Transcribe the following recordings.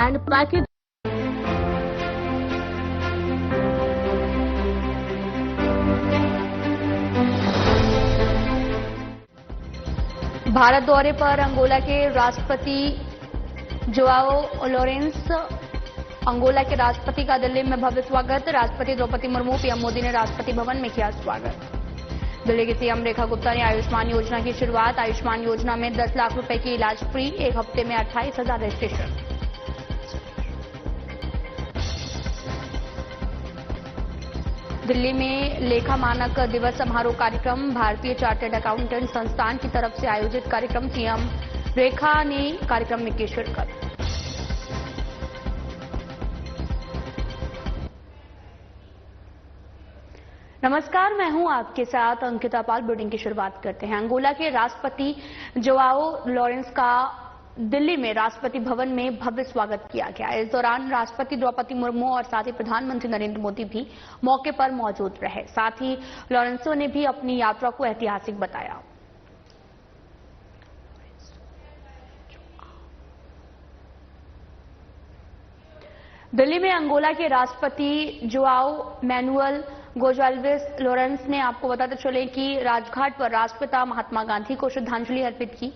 and package. Bharat दौरे पर Angola के राष्ट्रपति जोआओ लोरेंस। अंगोला के राष्ट्रपति का दिल्ली में भव्य स्वागत। राष्ट्रपति द्रौपदी मुर्मू, पीएम मोदी ने राष्ट्रपति भवन में किया स्वागत। दिल्ली की सीएम रेखा गुप्ता ने आयुष्मान योजना की शुरुआत। आयुष्मान योजना में 10 लाख रुपए की इलाज फ्री, एक हफ्ते में 28,000 रजिस्ट्रेशन। दिल्ली में लेखा मानक दिवस समारोह कार्यक्रम। भारतीय चार्टर्ड अकाउंटेंट संस्थान की तरफ से आयोजित कार्यक्रम। सीएम रेखा ने कार्यक्रम में की शिरकत। नमस्कार, मैं हूं आपके साथ अंकिता पाल। बुलेटिन की शुरुआत करते हैं। अंगोला के राष्ट्रपति जोआओ लोरेंस का दिल्ली में राष्ट्रपति भवन में भव्य स्वागत किया गया। इस दौरान राष्ट्रपति द्रौपदी मुर्मू और साथ ही प्रधानमंत्री नरेंद्र मोदी भी मौके पर मौजूद रहे। साथ ही लोरेंसो ने भी अपनी यात्रा को ऐतिहासिक बताया। दिल्ली में अंगोला के राष्ट्रपति जोआओ मैनुअल गोंजाल्वेस लोरेंस ने, आपको बताते चले कि राजघाट पर राष्ट्रपिता महात्मा गांधी को श्रद्धांजलि अर्पित की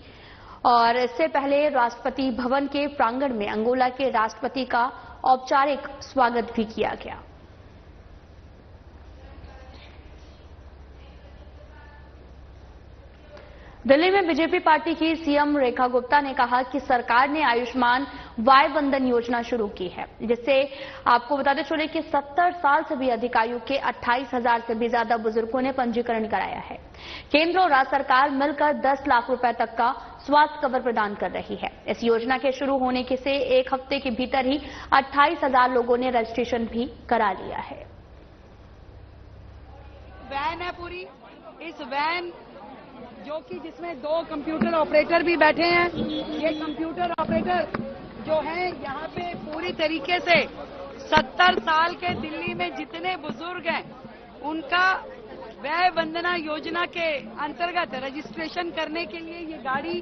और इससे पहले राष्ट्रपति भवन के प्रांगण में अंगोला के राष्ट्रपति का औपचारिक स्वागत भी किया गया। दिल्ली में बीजेपी पार्टी की सीएम रेखा गुप्ता ने कहा कि सरकार ने आयुष्मान वाय वंदन योजना शुरू की है, जिससे आपको बताते चले कि 70 साल से भी अधिक आयु के 28,000 से भी ज्यादा बुजुर्गों ने पंजीकरण कराया है। केंद्र और राज्य सरकार मिलकर 10 लाख रुपए तक का स्वास्थ्य कवर प्रदान कर रही है। इस योजना के शुरू होने के से एक हफ्ते के भीतर ही 28,000 लोगों ने रजिस्ट्रेशन भी करा लिया है। वैन है पूरी, इस वैन जो कि जिसमें 2 कंप्यूटर ऑपरेटर भी बैठे हैं। ये कंप्यूटर ऑपरेटर जो हैं यहाँ पे पूरी तरीके से 70 साल के दिल्ली में जितने बुजुर्ग हैं उनका वय वंदना योजना के अंतर्गत रजिस्ट्रेशन करने के लिए ये गाड़ी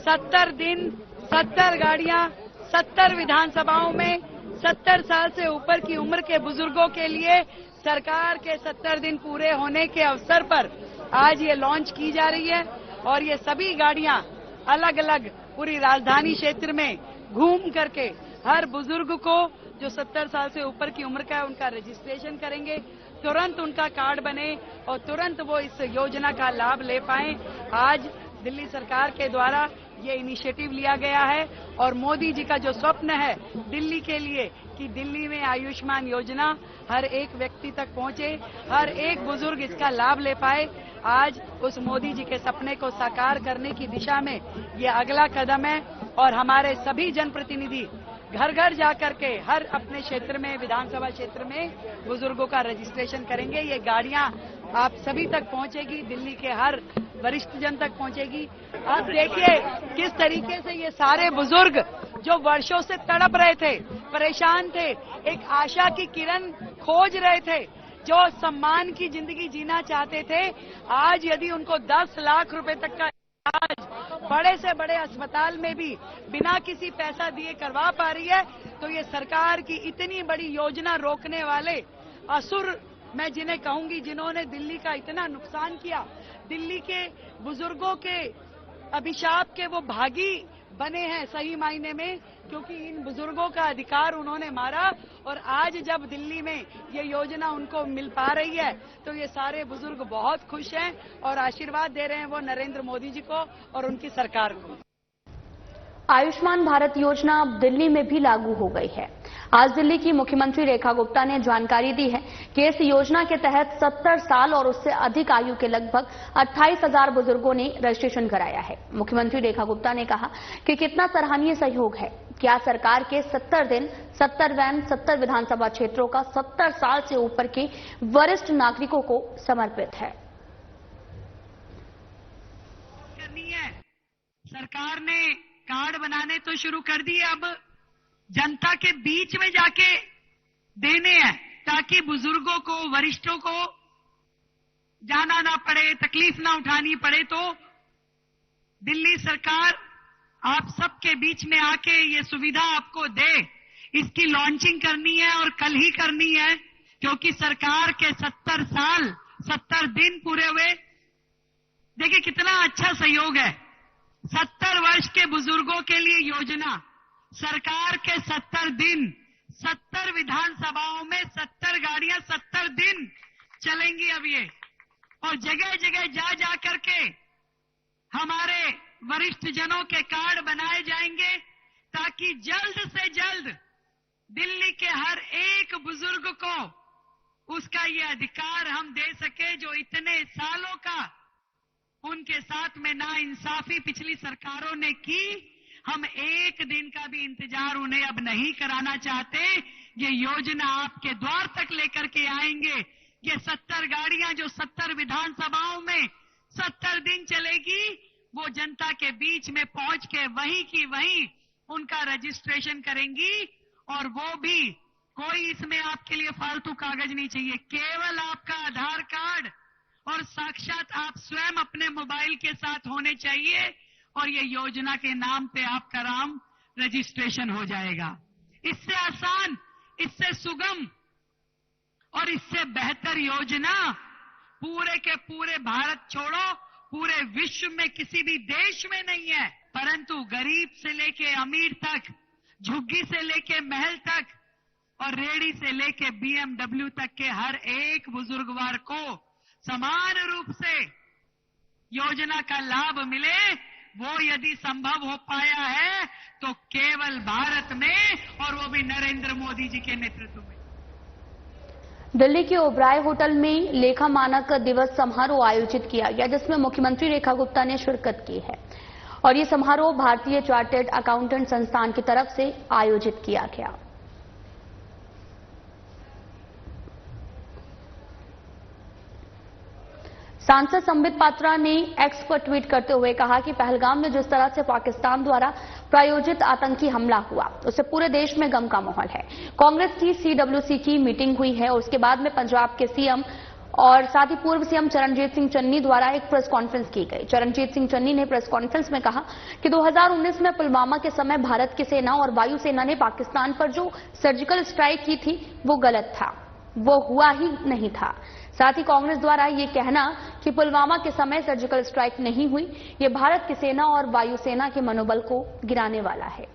70 दिन, 70 गाड़ियां 70 विधानसभाओं में 70 साल से ऊपर की उम्र के बुजुर्गों के लिए सरकार के 70 दिन पूरे होने के अवसर पर आज ये लॉन्च की जा रही है। और ये सभी गाड़ियां अलग अलग पूरी राजधानी क्षेत्र में घूम करके हर बुजुर्ग को जो 70 साल से ऊपर की उम्र का है उनका रजिस्ट्रेशन करेंगे, तुरंत उनका कार्ड बने और तुरंत वो इस योजना का लाभ ले पाएं। आज दिल्ली सरकार के द्वारा ये इनिशिएटिव लिया गया है और मोदी जी का जो स्वप्न है दिल्ली के लिए कि दिल्ली में आयुष्मान योजना हर एक व्यक्ति तक पहुंचे, हर एक बुजुर्ग इसका लाभ ले पाए, आज उस मोदी जी के सपने को साकार करने की दिशा में ये अगला कदम है। और हमारे सभी जनप्रतिनिधि घर घर जाकर के हर अपने क्षेत्र में, विधानसभा क्षेत्र में बुजुर्गों का रजिस्ट्रेशन करेंगे। ये गाड़ियां आप सभी तक पहुंचेगी, दिल्ली के हर वरिष्ठ जन तक पहुंचेगी। आप देखिए किस तरीके से ये सारे बुजुर्ग जो वर्षों से तड़प रहे थे, परेशान थे, एक आशा की किरण खोज रहे थे, जो सम्मान की जिंदगी जीना चाहते थे, आज यदि उनको 10 लाख रुपए तक का इलाज बड़े से बड़े अस्पताल में भी बिना किसी पैसा दिए करवा पा रही है, तो ये सरकार की इतनी बड़ी योजना रोकने वाले असुर मैं जिन्हें कहूंगी, जिन्होंने दिल्ली का इतना नुकसान किया, दिल्ली के बुजुर्गों के अभिशाप के वो भागी बने हैं सही मायने में, क्योंकि इन बुजुर्गों का अधिकार उन्होंने मारा। और आज जब दिल्ली में ये योजना उनको मिल पा रही है तो ये सारे बुजुर्ग बहुत खुश हैं और आशीर्वाद दे रहे हैं वो नरेंद्र मोदी जी को और उनकी सरकार को। आयुष्मान भारत योजना अब दिल्ली में भी लागू हो गई है। आज दिल्ली की मुख्यमंत्री रेखा गुप्ता ने जानकारी दी है कि इस योजना के तहत 70 साल और उससे अधिक आयु के लगभग 28,000 बुजुर्गों ने रजिस्ट्रेशन कराया है। मुख्यमंत्री रेखा गुप्ता ने कहा कि कितना सराहनीय सहयोग है। क्या सरकार के 70 दिन, 70 वैन, 70 विधानसभा क्षेत्रों का 70 साल से ऊपर के वरिष्ठ नागरिकों को समर्पित है। सरकार ने कार्ड बनाने तो शुरू कर दिए, अब जनता के बीच में जाके देने हैं ताकि बुजुर्गों को, वरिष्ठों को जाना ना पड़े, तकलीफ ना उठानी पड़े। तो दिल्ली सरकार आप सबके बीच में आके ये सुविधा आपको दे, इसकी लॉन्चिंग करनी है और कल ही करनी है, क्योंकि सरकार के 70 साल 70 दिन पूरे हुए। देखिए कितना अच्छा सहयोग है। 70 वर्ष के बुजुर्गों के लिए योजना, सरकार के 70 दिन, 70 विधानसभाओं में 70 गाड़ियां 70 दिन चलेंगी अब ये, और जगह जगह जा जा करके हमारे वरिष्ठ जनों के कार्ड बनाए जाएंगे, ताकि जल्द से जल्द दिल्ली के हर एक बुजुर्ग को उसका ये अधिकार हम दे सके, जो इतने सालों का उनके साथ में नाइंसाफी पिछली सरकारों ने की। हम एक दिन का भी इंतजार उन्हें अब नहीं कराना चाहते। ये योजना आपके द्वार तक लेकर के आएंगे। ये 70 गाड़ियां जो 70 विधानसभाओं में 70 दिन चलेगी, वो जनता के बीच में पहुंच के वहीं की वहीं उनका रजिस्ट्रेशन करेंगी, और वो भी कोई इसमें आपके लिए फालतू कागज नहीं चाहिए, केवल आपका आधार कार्ड और साक्षात आप स्वयं अपने मोबाइल के साथ होने चाहिए, और ये योजना के नाम पे आपका नाम रजिस्ट्रेशन हो जाएगा। इससे आसान, इससे सुगम और इससे बेहतर योजना पूरे के पूरे भारत छोड़ो, पूरे विश्व में किसी भी देश में नहीं है। परंतु गरीब से लेके अमीर तक, झुग्गी से लेके महल तक और रेडी से लेके BMW तक के हर एक बुजुर्गवार को समान रूप से योजना का लाभ मिले, वो यदि संभव हो पाया है तो केवल भारत में, और वो भी नरेंद्र मोदी जी के नेतृत्व में। दिल्ली के ओबराय होटल में लेखा मानक दिवस समारोह आयोजित किया गया, जिसमें मुख्यमंत्री रेखा गुप्ता ने शिरकत की है, और ये समारोह भारतीय चार्टर्ड अकाउंटेंट संस्थान की तरफ से आयोजित किया गया। सांसद संबित पात्रा ने एक्स पर ट्वीट करते हुए कहा कि पहलगाम में जिस तरह से पाकिस्तान द्वारा प्रायोजित आतंकी हमला हुआ, उससे पूरे देश में गम का माहौल है। कांग्रेस की CWC की मीटिंग हुई है और उसके बाद में पंजाब के सीएम और साथ ही पूर्व सीएम चरणजीत सिंह चन्नी द्वारा एक प्रेस कॉन्फ्रेंस की गई। चरणजीत सिंह चन्नी ने प्रेस कॉन्फ्रेंस में कहा कि 2019 में पुलवामा के समय भारत की सेना और वायुसेना ने पाकिस्तान पर जो सर्जिकल स्ट्राइक की थी वो गलत था, वो हुआ ही नहीं था। साथ ही कांग्रेस द्वारा ये कहना कि पुलवामा के समय सर्जिकल स्ट्राइक नहीं हुई, ये भारत की सेना और वायुसेना के मनोबल को गिराने वाला है।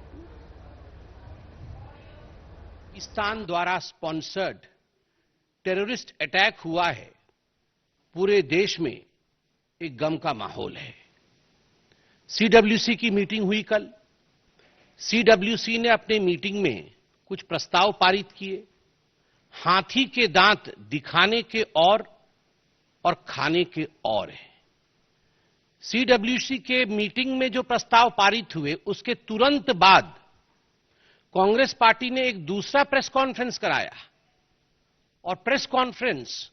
पाकिस्तान द्वारा स्पॉन्सर्ड टेररिस्ट अटैक हुआ है, पूरे देश में एक गम का माहौल है। CWC की मीटिंग हुई कल। CWC ने अपने मीटिंग में कुछ प्रस्ताव पारित किए। हाथी के दांत दिखाने के और खाने के और है। CWC के मीटिंग में जो प्रस्ताव पारित हुए, उसके तुरंत बाद कांग्रेस पार्टी ने एक दूसरा प्रेस कॉन्फ्रेंस कराया, और प्रेस कॉन्फ्रेंस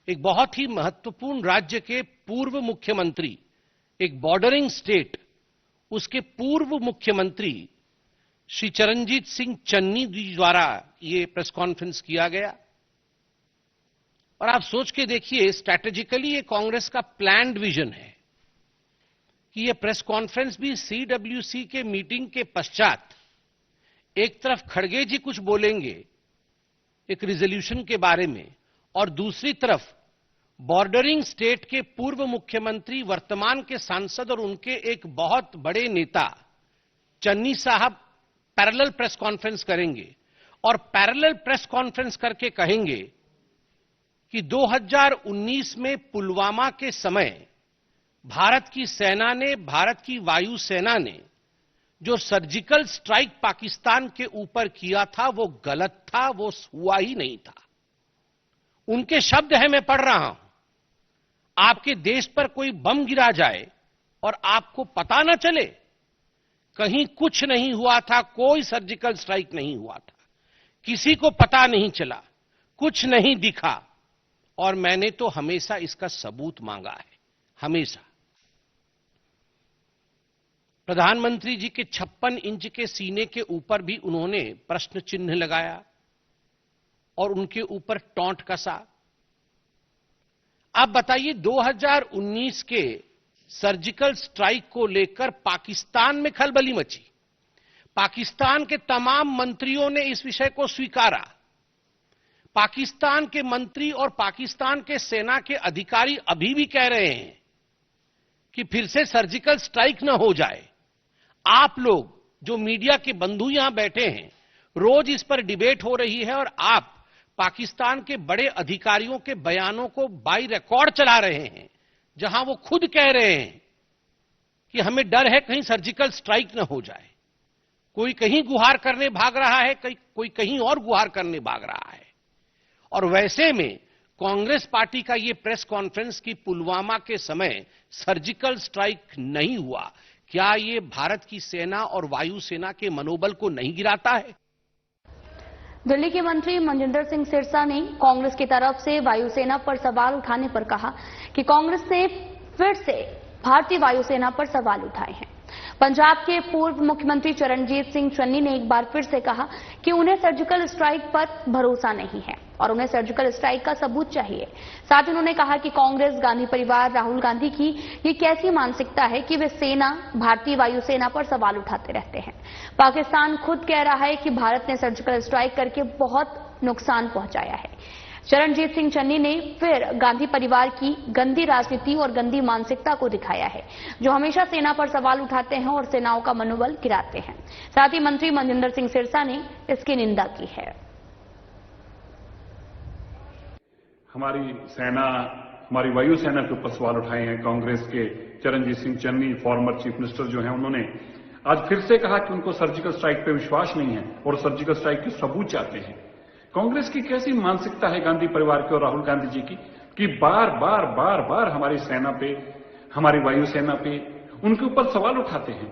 एक बहुत ही महत्वपूर्ण राज्य के पूर्व मुख्यमंत्री, एक बॉर्डरिंग स्टेट, उसके पूर्व मुख्यमंत्री श्री चरणजीत सिंह चन्नी जी द्वारा ये प्रेस कॉन्फ्रेंस किया गया। और आप सोच के देखिए, स्ट्रैटेजिकली ये कांग्रेस का प्लान्ड विजन है कि ये प्रेस कॉन्फ्रेंस भी CWC के मीटिंग के पश्चात एक तरफ खड़गे जी कुछ बोलेंगे एक रिजोल्यूशन के बारे में, और दूसरी तरफ बॉर्डरिंग स्टेट के पूर्व मुख्यमंत्री, वर्तमान के सांसद और उनके एक बहुत बड़े नेता चन्नी साहब पैरेलल प्रेस कॉन्फ्रेंस करेंगे, और पैरेलल प्रेस कॉन्फ्रेंस करके कहेंगे कि 2019 में पुलवामा के समय भारत की सेना ने, भारत की वायुसेना ने जो सर्जिकल स्ट्राइक पाकिस्तान के ऊपर किया था वो गलत था, वो हुआ ही नहीं था। उनके शब्द हैं, मैं पढ़ रहा हूं। आपके देश पर कोई बम गिरा जाए और आपको पता न चले, कहीं कुछ नहीं हुआ था, कोई सर्जिकल स्ट्राइक नहीं हुआ था, किसी को पता नहीं चला, कुछ नहीं दिखा, और मैंने तो हमेशा इसका सबूत मांगा है, हमेशा। प्रधानमंत्री जी के 56 इंच के सीने के ऊपर भी उन्होंने प्रश्न चिन्ह लगाया और उनके ऊपर टॉन्ट कसा। अब बताइए, 2019 के सर्जिकल स्ट्राइक को लेकर पाकिस्तान में खलबली मची। पाकिस्तान के तमाम मंत्रियों ने इस विषय को स्वीकारा। पाकिस्तान के मंत्री और पाकिस्तान के सेना के अधिकारी अभी भी कह रहे हैं कि फिर से सर्जिकल स्ट्राइक न हो जाए। आप लोग जो मीडिया के बंधु यहां बैठे हैं, रोज इस पर डिबेट हो रही है और आप पाकिस्तान के बड़े अधिकारियों के बयानों को बाई रिकॉर्ड चला रहे हैं, जहां वो खुद कह रहे हैं कि हमें डर है कहीं सर्जिकल स्ट्राइक न हो जाए। कोई कहीं गुहार करने भाग रहा है, कोई कहीं और गुहार करने भाग रहा है। और वैसे में कांग्रेस पार्टी का ये प्रेस कॉन्फ्रेंस की पुलवामा के समय सर्जिकल स्ट्राइक नहीं हुआ, क्या ये भारत की सेना और वायुसेना के मनोबल को नहीं गिराता है? दिल्ली के मंत्री मनजिंदर सिंह सिरसा ने कांग्रेस की तरफ से वायुसेना पर सवाल उठाने पर कहा कि कांग्रेस ने फिर से भारतीय वायुसेना पर सवाल उठाए हैं। पंजाब के पूर्व मुख्यमंत्री चरणजीत सिंह चन्नी ने एक बार फिर से कहा कि उन्हें सर्जिकल स्ट्राइक पर भरोसा नहीं है और उन्हें सर्जिकल स्ट्राइक का सबूत चाहिए। साथ ही उन्होंने कहा कि कांग्रेस, गांधी परिवार, राहुल गांधी की ये कैसी मानसिकता है कि वे सेना, भारतीय वायुसेना पर सवाल उठाते रहते हैं। पाकिस्तान खुद कह रहा है कि भारत ने सर्जिकल स्ट्राइक करके बहुत नुकसान पहुंचाया है। चरणजीत सिंह चन्नी ने फिर गांधी परिवार की गंदी राजनीति और गंदी मानसिकता को दिखाया है, जो हमेशा सेना पर सवाल उठाते हैं और सेनाओं का मनोबल गिराते हैं। साथ ही मंत्री मनजिंदर सिंह सिरसा ने इसकी निंदा की है। हमारी सेना, हमारी वायुसेना के ऊपर सवाल उठाए हैं कांग्रेस के Charanjit Singh Channi, former chief minister जो हैं, उन्होंने आज फिर से कहा कि उनको सर्जिकल स्ट्राइक पे विश्वास नहीं है और सर्जिकल स्ट्राइक के सबूत चाहते हैं। कांग्रेस की कैसी मानसिकता है गांधी परिवार की और राहुल गांधी जी की कि बार बार हमारी सेना पे, हमारी वायुसेना पे उनके ऊपर सवाल उठाते हैं।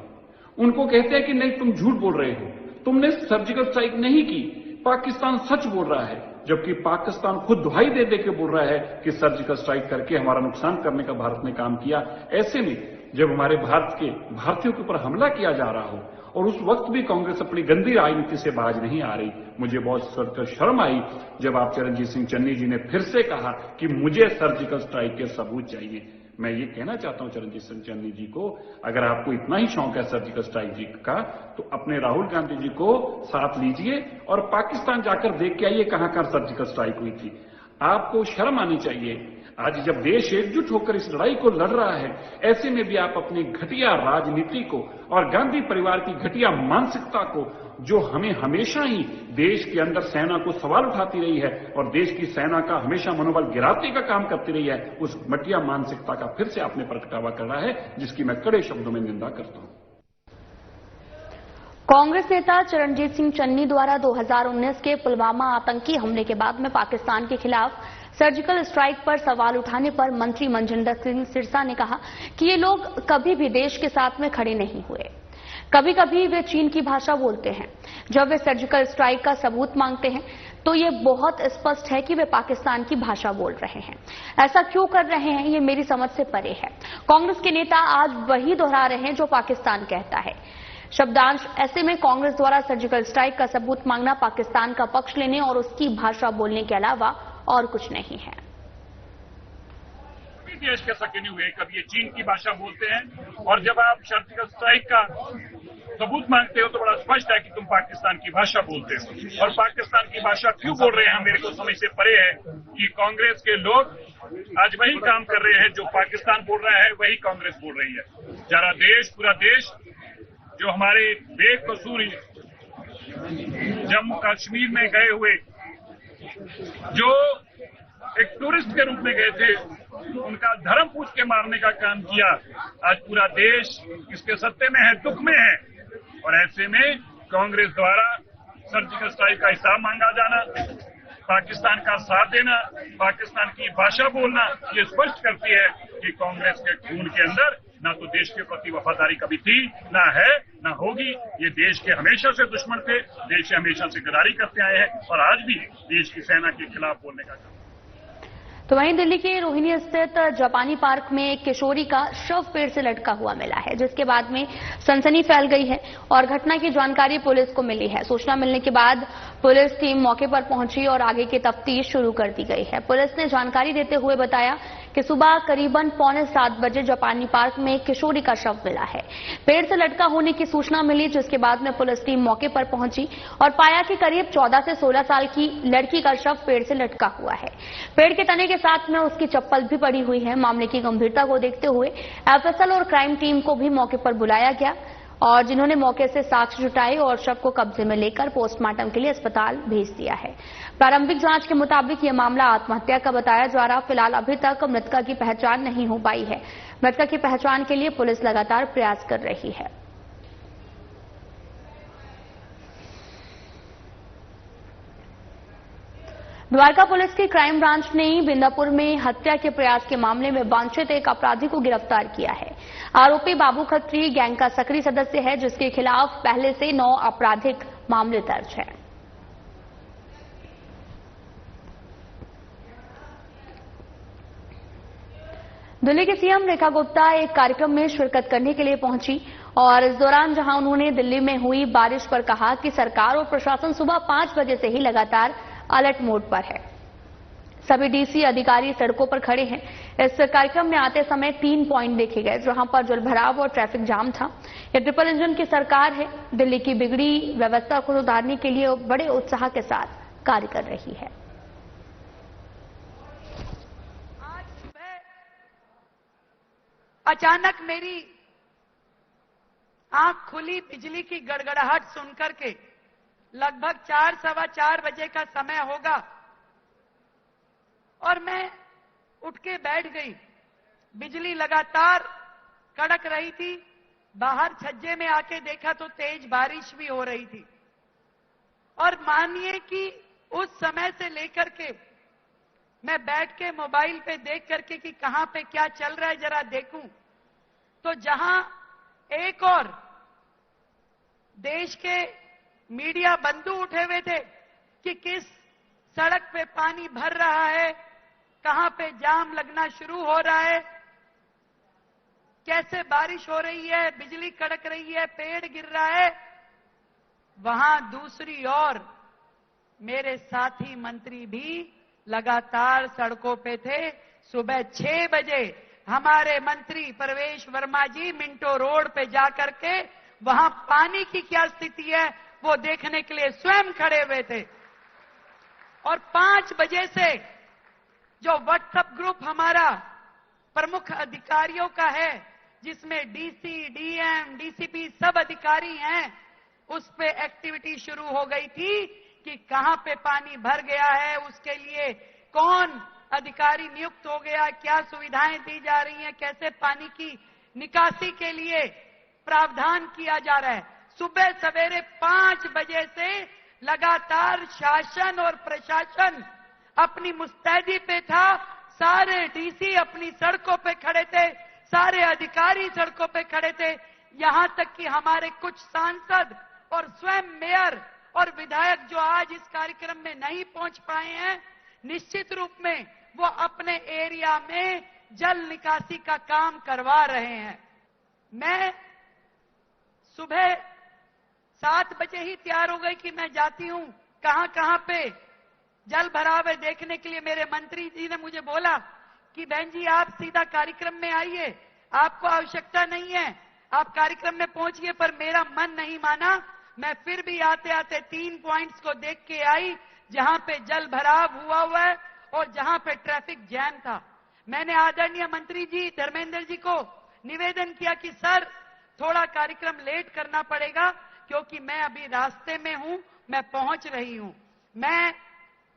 उनको कहते हैं कि नहीं, तुम झूठ बोल रहे हो, तुमने सर्जिकल स्ट्राइक नहीं की, पाकिस्तान सच बोल रहा है, जबकि पाकिस्तान खुद दुहाई दे दे के बोल रहा है कि सर्जिकल स्ट्राइक करके हमारा नुकसान करने का भारत ने काम किया। ऐसे में जब हमारे भारतीयों के ऊपर हमला किया जा रहा हो और उस वक्त भी कांग्रेस अपनी गंदी राजनीति से बाज नहीं आ रही, मुझे बहुत शर्म आई जब आप चरणजीत सिंह चन्नी जी ने फिर से कहा कि मुझे सर्जिकल स्ट्राइक के सबूत चाहिए। मैं ये कहना चाहता हूं चरणजीत सिंह चन्नी जी को, अगर आपको इतना ही शौक है सर्जिकल स्ट्राइक जी का, तो अपने राहुल गांधी जी को साथ लीजिए और पाकिस्तान जाकर देख के आइए कहां कहां सर्जिकल स्ट्राइक हुई थी। आपको शर्म आनी चाहिए। आज जब देश एकजुट होकर इस लड़ाई को लड़ रहा है, ऐसे में भी आप अपनी घटिया राजनीति को और गांधी परिवार की घटिया मानसिकता को, जो हमें हमेशा ही देश के अंदर सेना को सवाल उठाती रही है और देश की सेना का हमेशा मनोबल गिराने का काम करती रही है, उस घटिया मानसिकता का फिर से आपने प्रगटावा कर रहा है, जिसकी मैं कड़े शब्दों में निंदा करता हूं। कांग्रेस नेता चरणजीत सिंह चन्नी द्वारा 2019 के पुलवामा आतंकी हमले के बाद में पाकिस्तान के खिलाफ सर्जिकल स्ट्राइक पर सवाल उठाने पर मंत्री मनजिंदर सिंह सिरसा ने कहा कि ये लोग कभी भी देश के साथ में खड़े नहीं हुए। कभी कभी वे चीन की भाषा बोलते हैं। जब वे सर्जिकल स्ट्राइक का सबूत मांगते हैं तो ये बहुत स्पष्ट है कि वे पाकिस्तान की भाषा बोल रहे हैं। ऐसा क्यों कर रहे हैं, ये मेरी समझ से परे है। कांग्रेस के नेता आज वही दोहरा रहे हैं जो पाकिस्तान कहता है। शब्दांश, ऐसे में कांग्रेस द्वारा सर्जिकल स्ट्राइक का सबूत मांगना पाकिस्तान का पक्ष लेने और उसकी भाषा बोलने के अलावा और कुछ नहीं है। देश के सके नहीं हुए, कभी ये चीन की भाषा बोलते हैं, और जब आप सर्जिकल स्ट्राइक का सबूत मांगते हो तो बड़ा स्पष्ट है कि तुम पाकिस्तान की भाषा बोलते हो। और पाकिस्तान की भाषा क्यों बोल रहे हैं, मेरे को समझ से परे है कि कांग्रेस के लोग आज वही काम कर रहे हैं जो पाकिस्तान बोल रहा है, वही कांग्रेस बोल रही है। जरा देश, पूरा देश जो हमारे बेकसूर जम्मू कश्मीर में गए हुए, जो एक टूरिस्ट के रूप में गए थे, उनका धर्म पूछ के मारने का काम किया, आज पूरा देश इसके सत्ते में है, दुख में है। और ऐसे में कांग्रेस द्वारा सर्जिकल स्ट्राइक का हिसाब मांगा जाना, पाकिस्तान का साथ देना, पाकिस्तान की भाषा बोलना, ये स्पष्ट करती है कि कांग्रेस के खून के अंदर ना तो देश के प्रति वफादारी कभी थी, ना है, ना होगी। ये देश के हमेशा से दुश्मन थे, देश से हमेशा से गद्दारी करते आए हैं और आज भी देश की सेना के खिलाफ बोलने का काम। तो वहीं दिल्ली के रोहिणी स्थित जापानी पार्क में एक किशोरी का शव पेड़ से लटका हुआ मिला है, जिसके बाद में सनसनी फैल गई है और घटना की जानकारी पुलिस को मिली है। सूचना मिलने के बाद पुलिस टीम मौके पर पहुंची और आगे की तफ्तीश शुरू कर दी गई है। पुलिस ने जानकारी देते हुए बताया कि सुबह करीबन 6:45 बजे जापानी पार्क में एक किशोरी का शव मिला है। पेड़ से लटका होने की सूचना मिली, जिसके बाद में पुलिस टीम मौके पर पहुंची और पाया कि करीब 14 से 16 साल की लड़की का शव पेड़ से लटका हुआ है। पेड़ के तने के साथ में उसकी चप्पल भी पड़ी हुई है। मामले की गंभीरता को देखते हुए एफएसएल और क्राइम टीम को भी मौके पर बुलाया गया और जिन्होंने मौके से साक्ष्य जुटाए और शव को कब्जे में लेकर पोस्टमार्टम के लिए अस्पताल भेज दिया है। प्रारंभिक जांच के मुताबिक यह मामला आत्महत्या का बताया जा रहा। फिलहाल अभी तक मृतका की पहचान नहीं हो पाई है। मृतका की पहचान के लिए पुलिस लगातार प्रयास कर रही है। द्वारका पुलिस की क्राइम ब्रांच ने बिंदापुर में हत्या के प्रयास के मामले में वांछित एक अपराधी को गिरफ्तार किया है। आरोपी बाबू खत्री गैंग का सक्रिय सदस्य है, जिसके खिलाफ पहले से 9 आपराधिक मामले दर्ज हैं। दिल्ली की सीएम रेखा गुप्ता एक कार्यक्रम में शिरकत करने के लिए पहुंची और इस दौरान जहां उन्होंने दिल्ली में हुई बारिश पर कहा कि सरकार और प्रशासन सुबह 5 बजे से ही लगातार अलर्ट मोड पर है। सभी डीसी अधिकारी सड़कों पर खड़े हैं। इस कार्यक्रम में आते समय 3 पॉइंट देखे गए, जहां पर जलभराव और ट्रैफिक जाम था। यह ट्रिपल इंजन की सरकार है। दिल्ली की बिगड़ी व्यवस्था को सुधारने के लिए बड़े उत्साह के साथ कार्य कर रही है। आज सुबह अचानक मेरी आंख खुली बिजली की गड़गड़ाहट सुनकर के। लगभग 4 सवा 4 बजे का समय होगा और मैं उठ के बैठ गई। बिजली लगातार कड़क रही थी। बाहर छज्जे में आके देखा तो तेज बारिश भी हो रही थी और मानिए कि उस समय से लेकर के मैं बैठ के मोबाइल पे देख करके कि कहां पे क्या चल रहा है जरा देखूं, तो जहां एक और देश के मीडिया बंधु उठे हुए थे कि किस सड़क पे पानी भर रहा है, कहां पे जाम लगना शुरू हो रहा है, कैसे बारिश हो रही है, बिजली कड़क रही है, पेड़ गिर रहा है, वहां दूसरी ओर मेरे साथी मंत्री भी लगातार सड़कों पे थे। सुबह 6 बजे हमारे मंत्री प्रवेश वर्मा जी मिंटो रोड पे जाकर के वहां पानी की क्या स्थिति है वो देखने के लिए स्वयं खड़े हुए थे। और 5 बजे से जो व्हाट्सएप ग्रुप हमारा प्रमुख अधिकारियों का है, जिसमें डीसी, डीएम, डीसीपी सब अधिकारी हैं, उस पे एक्टिविटी शुरू हो गई थी कि कहां पे पानी भर गया है, उसके लिए कौन अधिकारी नियुक्त हो गया, क्या सुविधाएं दी जा रही हैं, कैसे पानी की निकासी के लिए प्रावधान किया जा रहा है। सुबह सवेरे 5 बजे से लगातार शासन और प्रशासन अपनी मुस्तैदी पे था। सारे डीसी अपनी सड़कों पे खड़े थे, सारे अधिकारी सड़कों पे खड़े थे, यहां तक कि हमारे कुछ सांसद और स्वयं मेयर और विधायक जो आज इस कार्यक्रम में नहीं पहुंच पाए हैं, निश्चित रूप में वो अपने एरिया में जल निकासी का काम करवा रहे हैं। मैं सुबह 7 बजे ही तैयार हो गई कि मैं जाती हूं, कहां कहां पे जल भराव है देखने के लिए। मेरे मंत्री जी ने मुझे बोला कि बहन जी आप सीधा कार्यक्रम में आइए, आपको आवश्यकता नहीं है, आप कार्यक्रम में पहुंचिए। पर मेरा मन नहीं माना। मैं फिर भी आते आते 3 पॉइंट्स को देख के आई जहां पे जल भराव हुआ है और जहां पे ट्रैफिक जैम था। मैंने आदरणीय मंत्री जी धर्मेंद्र जी को निवेदन किया कि सर थोड़ा कार्यक्रम लेट करना पड़ेगा क्योंकि मैं अभी रास्ते में हूं, मैं पहुंच रही हूं। मैं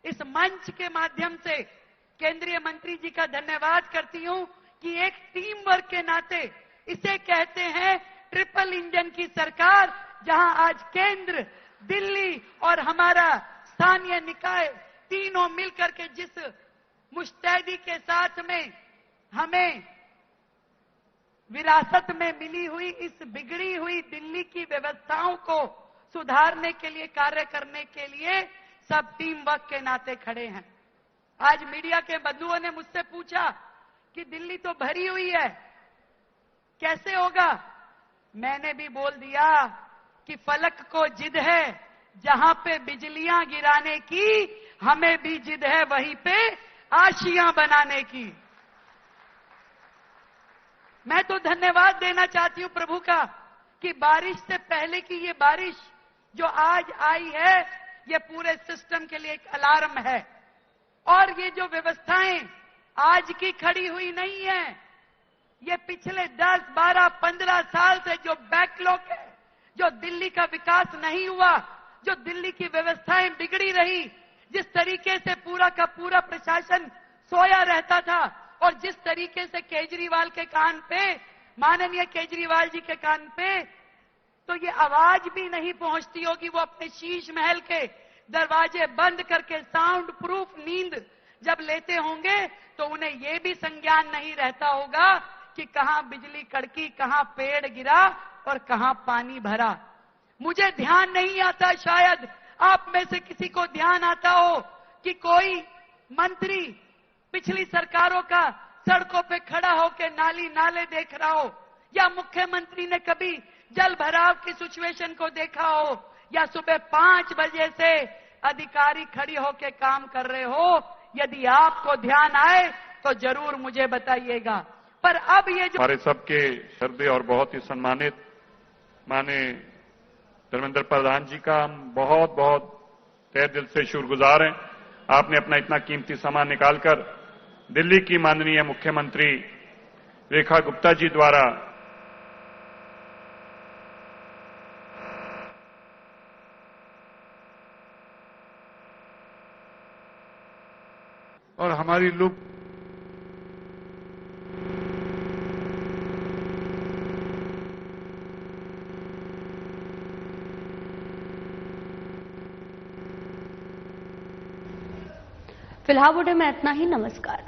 इस मंच के माध्यम से केंद्रीय मंत्री जी का धन्यवाद करती हूं कि एक टीम वर्क के नाते इसे कहते हैं ट्रिपल इंजन की सरकार, जहां आज केंद्र, दिल्ली और हमारा स्थानीय निकाय तीनों मिलकर के जिस मुस्तैदी के साथ में हमें विरासत में मिली हुई इस बिगड़ी हुई दिल्ली की व्यवस्थाओं को सुधारने के लिए, कार्य करने के लिए सब टीम वर्क के नाते खड़े हैं। आज मीडिया के बंधुओं ने मुझसे पूछा कि दिल्ली तो भरी हुई है, कैसे होगा? मैंने भी बोल दिया कि फलक को जिद है, जहां पे बिजलियां गिराने की, हमें भी जिद है वहीं पे आशियां बनाने की। मैं तो धन्यवाद देना चाहती हूं प्रभु का कि बारिश से पहले की ये बारिश जो आज आई है, ये पूरे सिस्टम के लिए एक अलार्म है। और ये जो व्यवस्थाएं आज की खड़ी हुई नहीं है, ये पिछले 10, 12, 15 साल से जो बैकलॉग है, जो दिल्ली का विकास नहीं हुआ, जो दिल्ली की व्यवस्थाएं बिगड़ी रही, जिस तरीके से पूरा का पूरा प्रशासन सोया रहता था, और जिस तरीके से केजरीवाल के कान पे, माननीय केजरीवाल जी के कान पे तो ये आवाज भी नहीं पहुंचती होगी। वो अपने शीश महल के दरवाजे बंद करके साउंड प्रूफ नींद जब लेते होंगे तो उन्हें यह भी संज्ञान नहीं रहता होगा कि कहां बिजली कड़की, कहां पेड़ गिरा और कहां पानी भरा। मुझे ध्यान नहीं आता, शायद आप में से किसी को ध्यान आता हो कि कोई मंत्री पिछली सरकारों का सड़कों पे खड़ा होकर नाली नाले देख रहा हो, या मुख्यमंत्री ने कभी जल भराव की सिचुएशन को देखा हो, या सुबह 5 बजे से अधिकारी खड़ी होकर काम कर रहे हो। यदि आपको ध्यान आए तो जरूर मुझे बताइएगा। पर अब ये जो हमारे सबके श्रद्धेय और बहुत ही सम्मानित माननीय धर्मेंद्र प्रधान जी का हम बहुत बहुत तहे दिल से शुक्रगुजार हैं। आपने अपना इतना कीमती समय निकालकर दिल्ली की माननीय मुख्यमंत्री रेखा गुप्ता जी द्वारा और हमारी लुक फिलहाल बुलेटिन में इतना ही। नमस्कार।